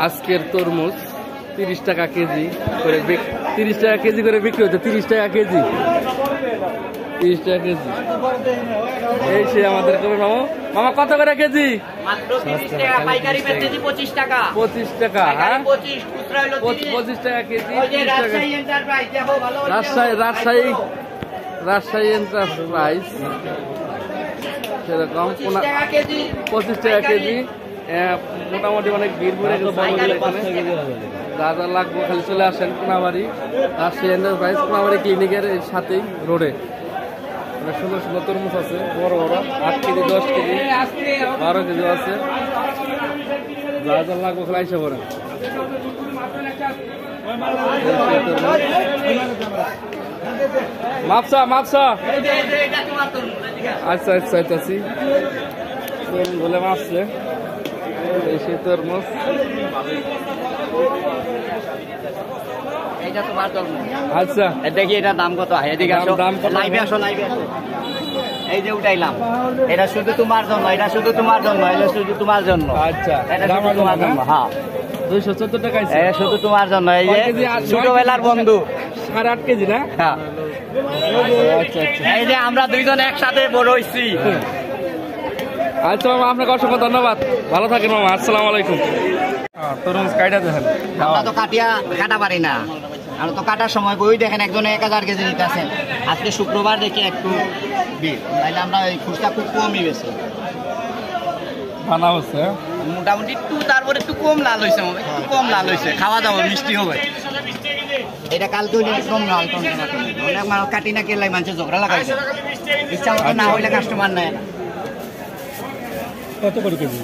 আজকের তরমুজ 30 টাকা কেজি করে, 30 টাকা কেজি করে বিক্রি হচ্ছে। 30 টাকা কেজি, 30 টাকা কেজি। এই সে আমাদের কবে মামা, মামা কত করে কেজি? 25 টাকা। 25 টাকা, হ্যাঁ 25 টাকা কেজি। রাজশাহী এন্টারপ্রাইজ সেরকম 25 টাকা কেজি। মোটামুটি অনেক ভিড় ভরে গেছে। যা যা লাগবে খালি চলে আসেন কোনাবাড়ি রাজশাহী এন্টারপ্রাইজ, কোনাবাড়ি ক্লিনিকের সাথেই রোডে। অনেক সুন্দর সুন্দর তরমুজ আছে, বড় বড় 8 কেজি, 10 কেজি, 12 কেজি আছে। যা যা লাগবে খালি আইসা পড়েন। মাপসা মাপসা, আচ্ছা আচ্ছা আচ্ছা, বলে মাপছে এই সে তরমুজ। আচ্ছা দেখি এটা দাম কত? এদিকে আসো, লাইভে আসো, লাইভে আসো। এই যে উঠাইলাম, এটা শুধু তোমার জন্য, এটা শুধু তোমার জন্য, এটা শুধু তোমার জন্য। আচ্ছা, এটা শুধু তোমার জন্য। হ্যাঁ 214 টাকা। এটা শুধু তোমার জন্য। এই যে ছোটবেলার বন্ধু, 8.5 কেজি না? হ্যাঁ। আচ্ছা আচ্ছা, এই যে আমরা দুইজন একসাথে বড় হইছি। আচ্ছা মামা, আপনাকে অসংখ্য ধন্যবাদ। ভালো থাকেন মামা, আসসালামু আলাইকুম। তরমুজ কাটা দেখেন, আমরা তো কাটা পারি না। আমরা তো কাটার সময় বই দেখেন একজনে 1000 কেজি নিতেছেন। আজকে শুক্রবার দেখে একটু ভিড়, তাইলে আমরা ওই খুচরা খুব কমই বেশি বানা হচ্ছে। মোটামুটি একটু, তারপরে একটু কম লাল হয়েছে, একটু কম লাল হয়েছে, খাওয়া দাওয়া মিষ্টি হবে। এটা কালকে একদম লাল টন অনেক মানুষ কাটি না কেলাই মানুষের ঝগড়া লাগাইছে। ইচ্ছা মতো না হইলে কাস্টমার নেয় না। কত করে কেজি?